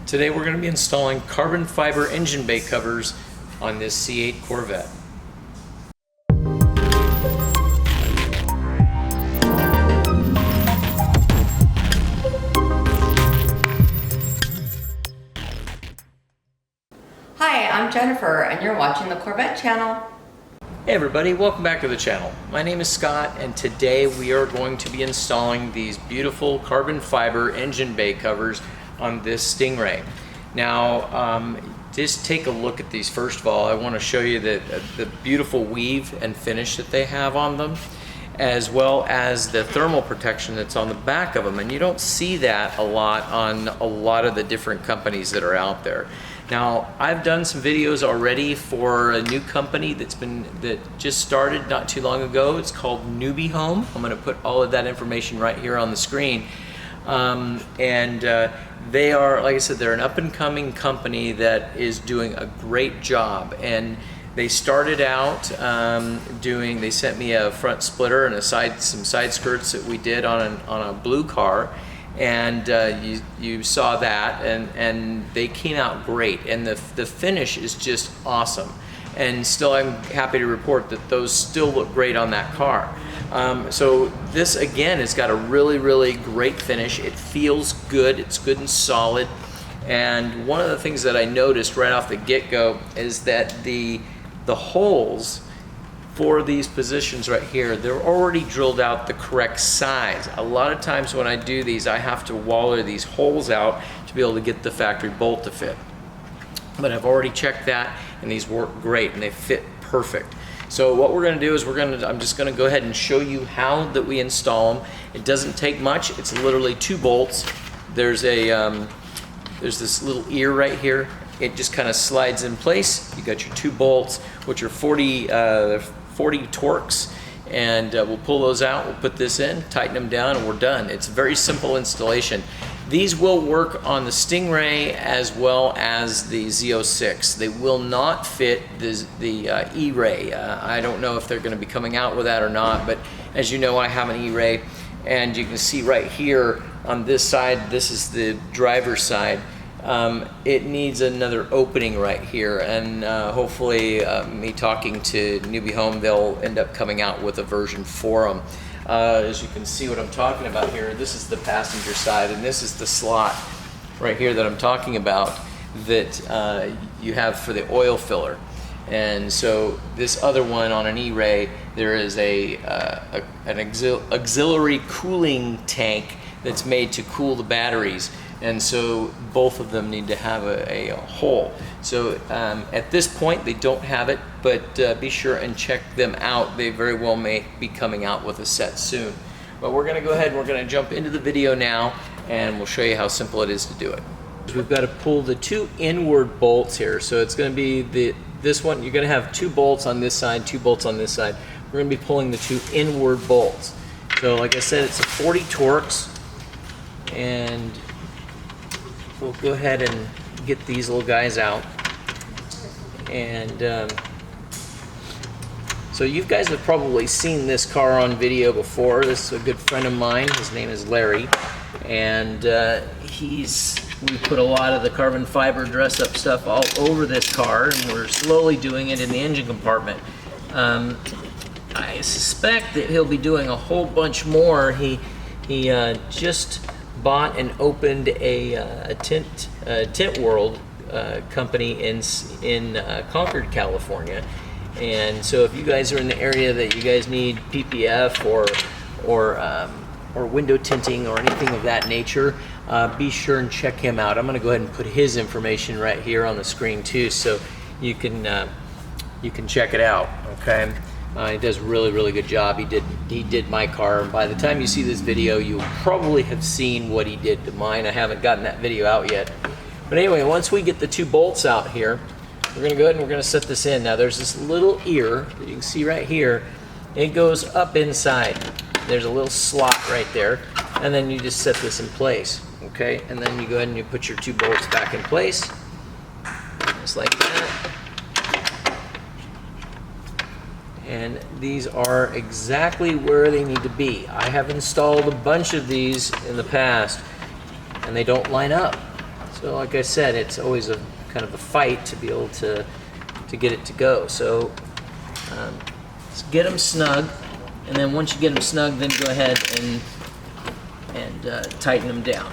Today we're going to be installing carbon fiber engine bay covers on this C8 Corvette. Hi, I'm Jennifer and you're watching the Corvette channel. Hey everybody, welcome back to the channel. My name is Scott and today we are going to be installing these beautiful carbon fiber engine bay covers on this Stingray. Now just take a look at these. First of all, I want to show you the beautiful weave and finish that they have on them, as well as the thermal protection that's on the back of them, and you don't see that a lot on a lot of the different companies that are out there. Now, I've done some videos already for a new company that just started not too long ago. It's called Nubehone. I'm going to put all of that information right here on the screen. They are, like I said, they're an up-and-coming company that is doing a great job. And they started out they sent me a front splitter and some side skirts that we did on a blue car. And you saw that, and they came out great, and the finish is just awesome. And still, I'm happy to report that those still look great on that car. So this again has got a really great finish. It feels good, it's good and solid. And one of the things that I noticed right off the get-go is that the holes for these positions right here, they're already drilled out the correct size. A lot of times when I do these, I have to waller these holes out to be able to get the factory bolt to fit. But I've already checked that, and these work great, and they fit perfect. So what we're going to do is I'm just going to go ahead and show you how that we install them. It doesn't take much. It's literally 2 bolts. There's this little ear right here. It just kind of slides in place. You got your 2 bolts, which are 40 Torx, and we'll pull those out. We'll put this in, tighten them down, and we're done. It's a very simple installation. These will work on the Stingray as well as the Z06. They will not fit the E-Ray. I don't know if they're going to be coming out with that or not, but as you know, I have an E-Ray, and you can see right here on this side, this is the driver's side. It needs another opening right here, and hopefully me talking to Nubehone, they'll end up coming out with a version for them. As you can see what I'm talking about here, this is the passenger side, and this is the slot right here that I'm talking about that you have for the oil filler. And so this other one on an E-Ray, there is an auxiliary cooling tank that's made to cool the batteries. And so both of them need to have a hole. So at this point they don't have it, but be sure and check them out. They very well may be coming out with a set soon. But we're gonna go ahead and we're gonna jump into the video now, and we'll show you how simple it is to do it. We've got to pull the 2 inward bolts here. So it's gonna be this one, you're gonna have 2 bolts on this side, 2 bolts on this side. We're gonna be pulling the 2 inward bolts. So like I said, it's a 40 Torx, and we'll go ahead and get these little guys out. And so you guys have probably seen this car on video before. This is a good friend of mine. His name is Larry, and we put a lot of the carbon fiber dress up stuff all over this car, and we're slowly doing it in the engine compartment. I suspect that he'll be doing a whole bunch more. He just bought and opened a Tint World company in Concord, California. And so if you guys are in the area that you guys need PPF or window tinting or anything of that nature, be sure and check him out. I'm going to go ahead and put his information right here on the screen too, so you can check it out. Okay. He does a really good job. He did my car, and by the time you see this video, you'll probably have seen what he did to mine. I haven't gotten that video out yet. But anyway, once we get the 2 bolts out here, we're gonna go ahead and we're gonna set this in. Now there's this little ear that you can see right here. It goes up inside. There's a little slot right there, and then you just set this in place, okay? And then you go ahead and you put your 2 bolts back in place, just like that. And these are exactly where they need to be. I have installed a bunch of these in the past, and they don't line up. So like I said, it's always a kind of a fight to be able to get it to go. So let's get them snug, and then once you get them snug, then go ahead and tighten them down.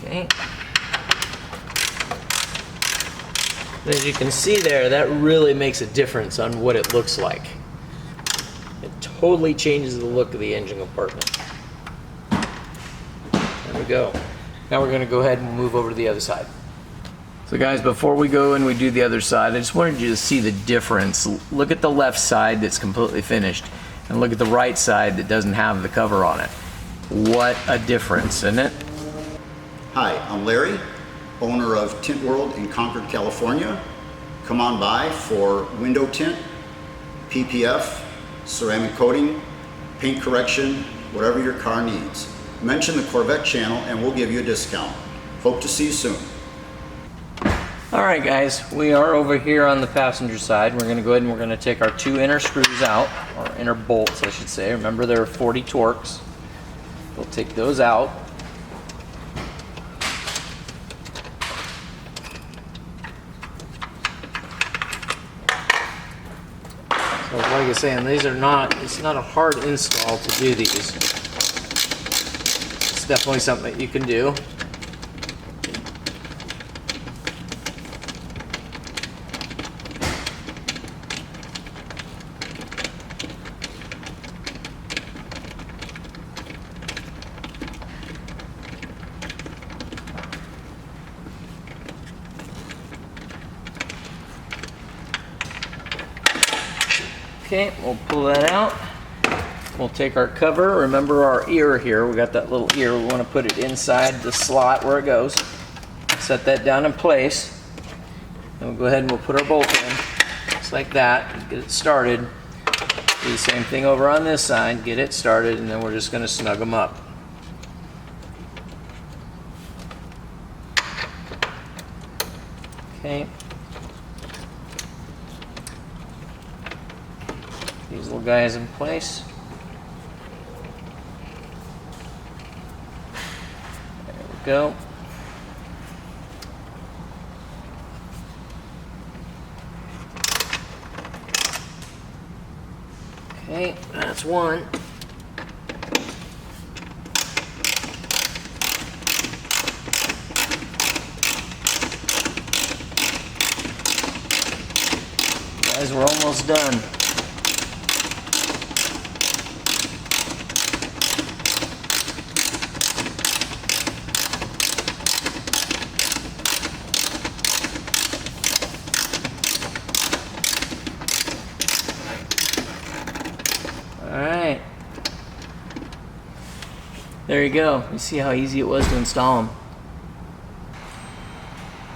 Okay. As you can see there, that really makes a difference on what it looks like. It totally changes the look of the engine compartment. There we go. Now we're going to go ahead and move over to the other side. So guys, before we go and we do the other side, I just wanted you to see the difference. Look at the left side that's completely finished, and look at the right side that doesn't have the cover on it. What a difference, isn't it? Hi, I'm Larry, owner of Tint World in Concord, California. Come on by for window tint, PPF, ceramic coating, paint correction, whatever your car needs. Mention the Corvette channel and we'll give you a discount. Hope to see you soon. Alright guys, we are over here on the passenger side. We're going to go ahead and we're going to take our two inner screws out, or inner bolts I should say. Remember they're 40 Torx. We'll take those out. So like I was saying, these are not, it's not a hard install to do these. It's definitely something that you can do. Okay, we'll pull that out. We'll take our cover. Remember our ear here. We got that little ear. We want to put it inside the slot where it goes. Set that down in place. And we'll go ahead and we'll put our bolt in. Just like that. Get it started. Do the same thing over on this side. Get it started, and then we're just going to snug them up. Okay. These little guys in place. There we go. Okay, that's one. Guys, we're almost done. Alright, there you go. You see how easy it was to install them.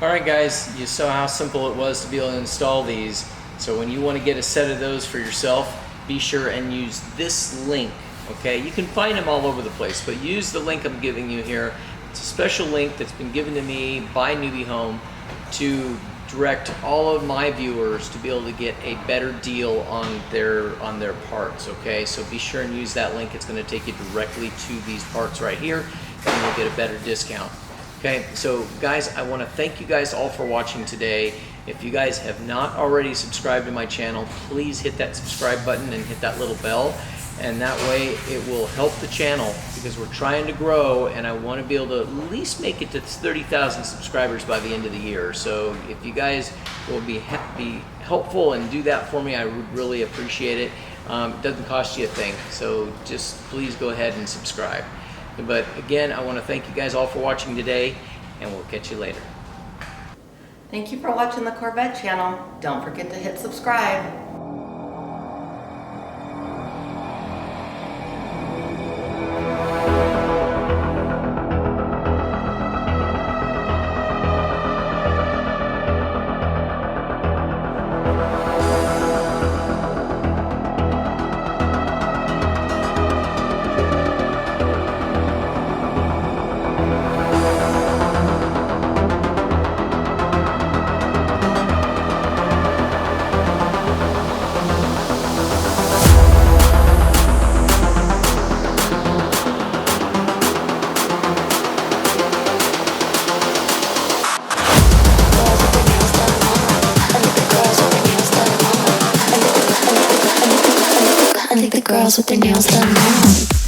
Alright guys, you saw how simple it was to be able to install these. So when you want to get a set of those for yourself, be sure and use this link. Okay, you can find them all over the place, but use the link I'm giving you here. It's a special link that's been given to me by Nubehone to direct all of my viewers to be able to get a better deal on their parts. Okay, so be sure and use that link. It's going to take you directly to these parts right here, and you'll get a better discount. Okay, so guys, I want to thank you guys all for watching today. If you guys have not already subscribed to my channel, please hit that subscribe button and hit that little bell, and that way it will help the channel, because we're trying to grow and I want to be able to at least make it to 30,000 subscribers by the end of the year. So if you guys will be helpful and do that for me, I would really appreciate it. It doesn't cost you a thing, so just please go ahead and subscribe. But again, I want to thank you guys all for watching today, and we'll catch you later. Thank you for watching the Corvette channel. Don't forget to hit subscribe. girls with their nails done now.